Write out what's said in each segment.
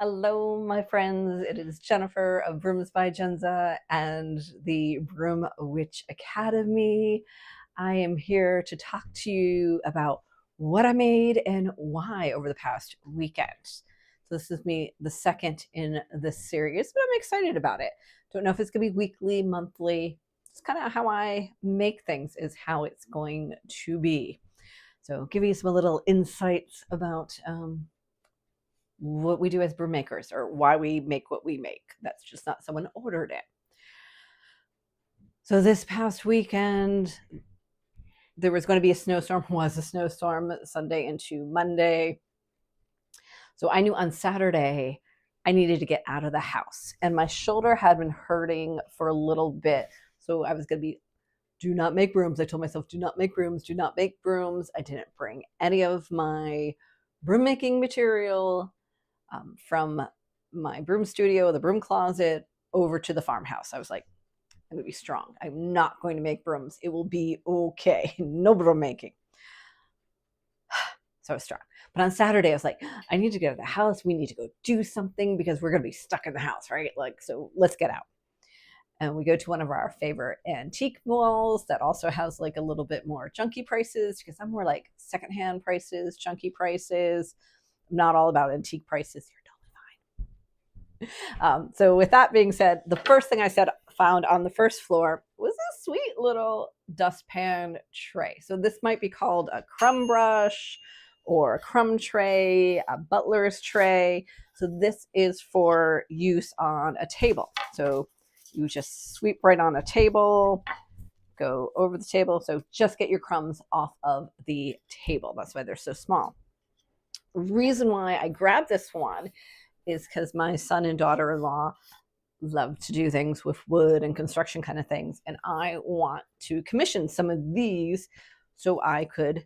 Hello, my friends. It is Jennifer of Brooms by Jenza and the Broom Witch Academy. I am here to talk to you about what I made and why over the past weekend. So this is me, the second in this series, but I'm excited about it. Don't know if it's going to be weekly, monthly. It's kind of how I make things is how it's going to be. So giving you some little insights about what we do as broom makers or why we make what we make. That's just not someone ordered it. So this past weekend, there was going to be a snowstorm, was a snowstorm Sunday into Monday. So I knew on Saturday I needed to get out of the house and my shoulder had been hurting for a little bit. So I was going to be, do not make brooms. I told myself, do not make brooms, do not make brooms. I didn't bring any of my broom making material from my broom studio, the broom closet, over to the farmhouse. I was like, I'm going to be strong. I'm not going to make brooms. It will be okay. No broom making. So I was strong. But on Saturday, I was like, I need to get out of the house. We need to go do something because we're going to be stuck in the house, right? Like, so let's get out. And we go to one of our favorite antique malls that also has like a little bit more junky prices because I'm more like secondhand prices, chunky prices. I'm not all about antique prices. You're totally fine. So with that being said, the first thing I found on the first floor was a sweet little dustpan tray. So this might be called a crumb brush or a crumb tray, a butler's tray. So this is for use on a table. So you just sweep right on a table, go over the table. So just get your crumbs off of the table. That's why they're so small. Reason why I grabbed this one is because my son and daughter-in-law love to do things with wood and construction kind of things. And I want to commission some of these so I could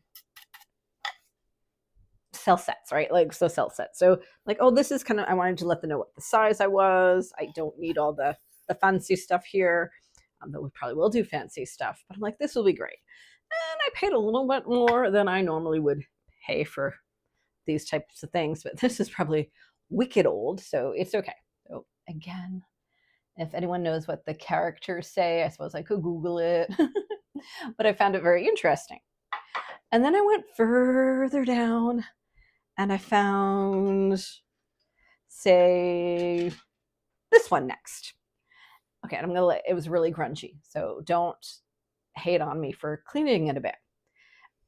sell sets, right? Like, so sell sets. So like, oh, this is kind of, I wanted to let them know what the size I was. I don't need all the fancy stuff here, though we probably will do fancy stuff. But I'm like, this will be great. And I paid a little bit more than I normally would pay for these types of things, but this is probably wicked old, so it's okay. So again, if anyone knows what the characters say, I suppose I could Google it, but I found it very interesting. And then I went further down and I found, say, this one next. Okay, and I'm gonna it was really grungy, so don't hate on me for cleaning it a bit.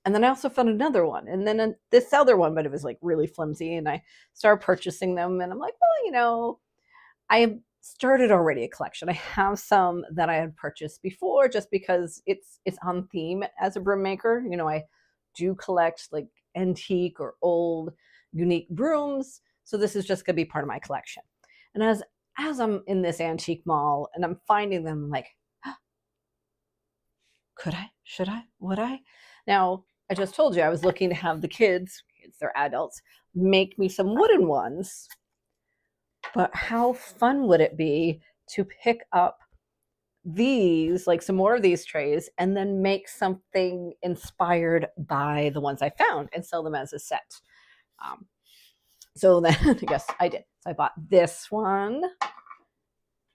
And then I also found another one, and then this other one, but it was like really flimsy, and I started purchasing them, and I'm like, well, you know, I started already a collection. I have some that I had purchased before just because it's on theme as a broom maker. You know, I do collect like antique or old unique brooms, so this is just gonna be part of my collection. And as I'm in this antique mall and I'm finding them, I'm like, could I? Should I? Would I? Now, I just told you I was looking to have the kids, they're adults, make me some wooden ones. But how fun would it be to pick up these, like some more of these trays, and then make something inspired by the ones I found and sell them as a set? So then, I guess I did. So I bought this one.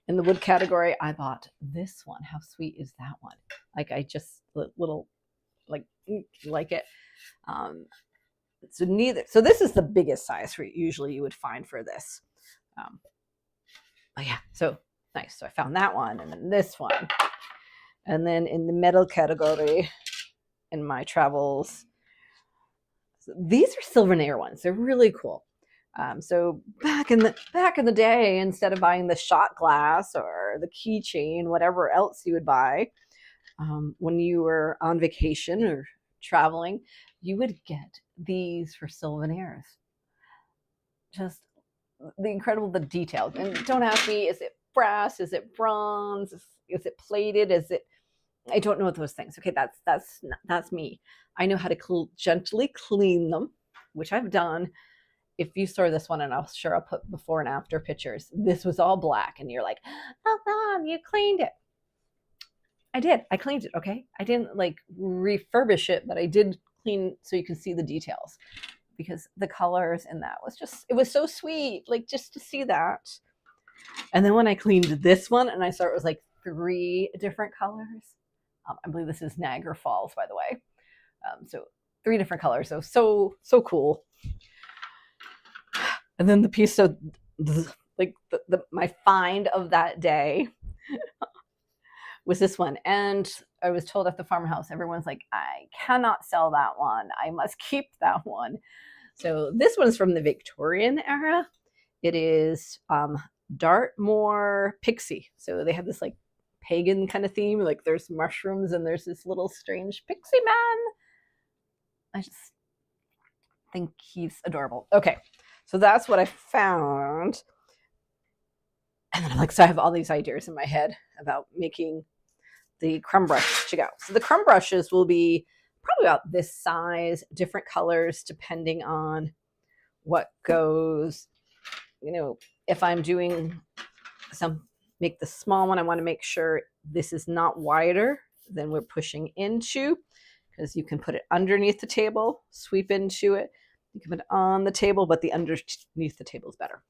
In the wood category, I bought this one. How sweet is that one? Like, I just, little, like it. So this is the biggest size for usually you would find for this. But yeah, so nice. So I found that one, and then this one. And then in the metal category, in my travels, so these are Silvernair ones. They're really cool. So back in the day, instead of buying the shot glass or the keychain, whatever else you would buy, when you were on vacation or traveling, you would get these for Silvernairs. Just the incredible, the details. And don't ask me, is it brass? Is it bronze? Is it plated? Is it? I don't know those things. Okay, that's me. I know how to gently clean them, which I've done. If you saw this one, and I'll put before and after pictures, this was all black, and you're like, oh, Mom, you cleaned it. I did. I cleaned it, okay? I didn't like refurbish it, but I did clean so you can see the details. because the colors in that was just, it was so sweet, like just to see that. And then when I cleaned this one and I saw it was like 3 different colors. I believe this is Niagara Falls, by the way. So 3 different colors. So cool. And then the piece, so like my find of that day was this one. And I was told at the farmhouse, everyone's like, I cannot sell that one. I must keep that one. So this one's from the Victorian era. It is Dartmoor Pixie. So they have this like pagan kind of theme. Like there's mushrooms and there's this little strange pixie man. I just think he's adorable. Okay, so that's what I found. And then I'm like, so I have all these ideas in my head about making the crumb brush to go. So the crumb brushes will be probably about this size, different colors depending on what goes. You know, if I'm doing make the small one, I want to make sure this is not wider than we're pushing into, because you can put it underneath the table, sweep into it. You can put it on the table, but the underneath the table is better.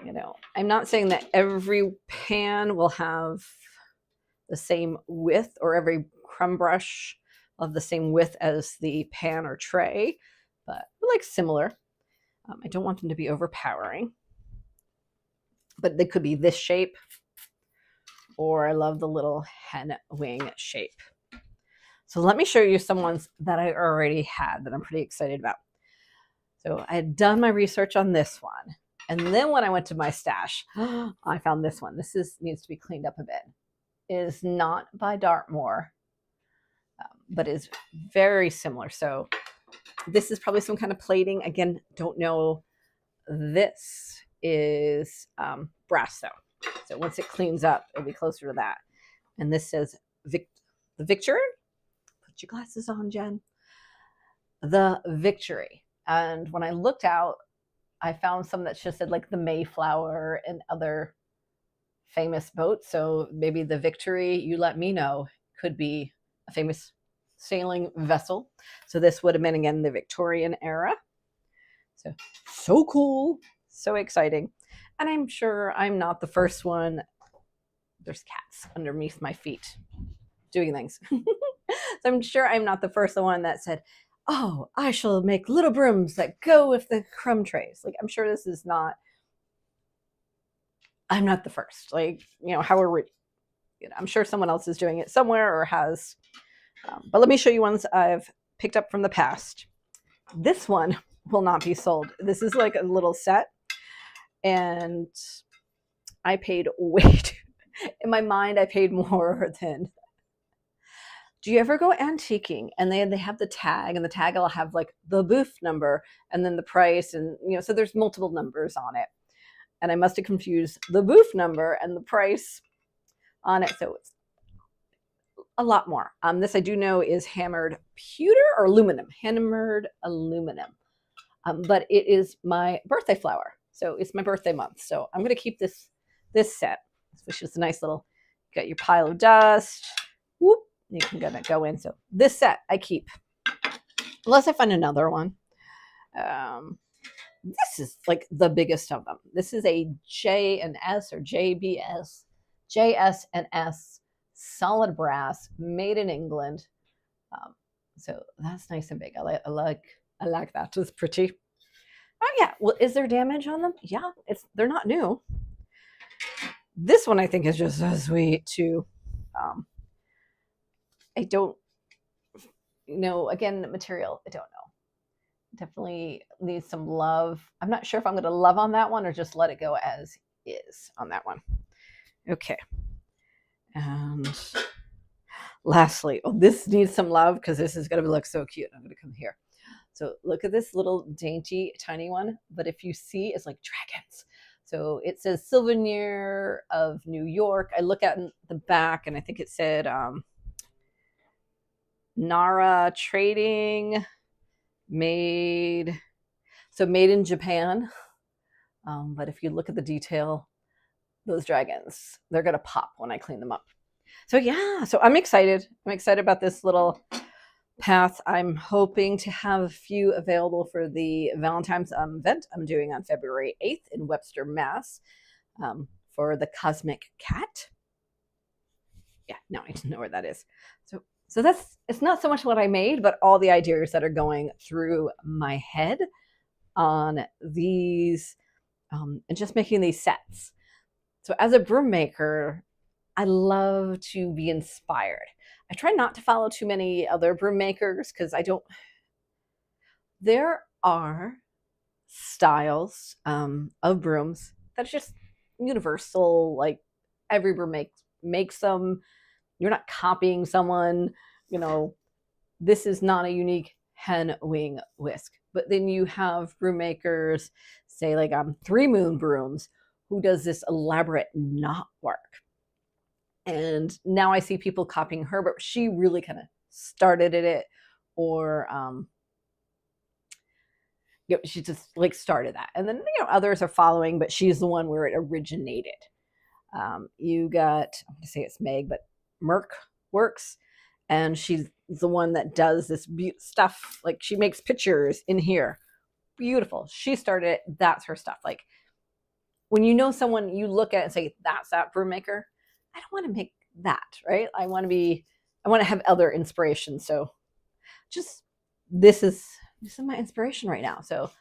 You know, I'm not saying that every pan will have the same width or every crumb brush of the same width as the pan or tray, but like similar. I don't want them to be overpowering, but they could be this shape, or I love the little hen wing shape. So let me show you some ones that I already had that I'm pretty excited about. So I had done my research on this one. And then when I went to my stash, I found this one. This needs to be cleaned up a bit. It is not by Dartmoor, but is very similar. So this is probably some kind of plating. Again, don't know. This is brass though. So once it cleans up, it'll be closer to that. And this says the Victory. Put your glasses on, Jen. The Victory. And when I looked out, I found some that just said like the Mayflower and other famous boats. So maybe the Victory, you let me know, could be a famous sailing vessel. So this would have been, again, the Victorian era. So cool, so exciting. And I'm sure I'm not the first one. There's cats underneath my feet doing things. So I'm sure I'm not the first one that said, oh, I shall make little brooms that go with the crumb trays. Like, I'm sure this is not, I'm not the first. Like, you know, how are we, you know, I'm sure someone else is doing it somewhere or has, but let me show you ones I've picked up from the past. This one will not be sold. This is like a little set, and I paid way too, in my mind, I paid more than. Do you ever go antiquing and they have the tag, and the tag will have like the booth number and then the price, and you know, so there's multiple numbers on it. And I must have confused the booth number and the price on it. So it's a lot more. This I do know is hammered pewter or aluminum, hammered aluminum. But it is my birthday flower. So it's my birthday month. So I'm going to keep this set, which is a nice little, got your pile of dust. Whoop. You can go in. So this set I keep, unless I find another one. This is like the biggest of them. This is a J&S or JBS, JS&S solid brass, made in England. So that's nice and big. I like that. It's pretty. Oh yeah. Well, is there damage on them? Yeah, they're not new. This one I think is just so sweet too. I don't know, again, material, I don't know. Definitely needs some love. I'm not sure if I'm going to love on that one or just let it go as is on that one. Okay. And lastly, oh, this needs some love because this is going to look so cute. I'm going to come here. So look at this little dainty, tiny one. But if you see, it's like dragons. So it says Souvenir of New York. I look at the back and I think it said Nara Trading, made in Japan. But if you look at the detail, those dragons, they're going to pop when I clean them up. So yeah, so I'm excited. I'm excited about this little path. I'm hoping to have a few available for the Valentine's event I'm doing on February 8th in Webster, Mass. For the Cosmic Cat. Yeah, now I know where that is. So that's, it's not so much what I made, but all the ideas that are going through my head on these, and just making these sets. So as a broom maker, I love to be inspired. I try not to follow too many other broom makers because I don't. There are styles of brooms that's just universal. Like every broom makes them. You're not copying someone. You know, this is not a unique hen wing whisk. But then you have broom makers, say like 3 Moon Brooms, who does this elaborate knot work. And now I see people copying her, but she really kind of started it, or you know, she just like started that. And then, you know, others are following, but she's the one where it originated. You got, I'm going to say it's Meg, but Merc Works, and she's the one that does this stuff. Like she makes pictures in here. Beautiful. She started it. That's her stuff. Like when you know someone, you look at it and say, that's that broom maker. I don't want to make that, right? I want to have other inspiration. So just, this is my inspiration right now. So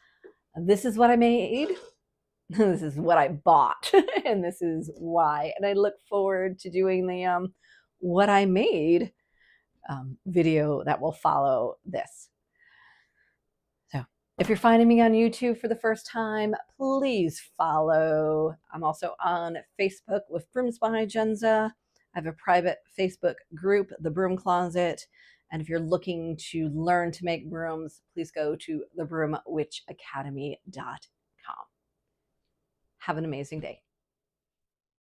this is what I made. This is what I bought. And this is why. And I look forward to doing the what I made video that will follow this. So if you're finding me on YouTube for the first time, please follow. I'm also on Facebook with Brooms by JENZA. I have a private Facebook group, The Broom Closet. And if you're looking to learn to make brooms, please go to thebroomwitchacademy.com. Have an amazing day.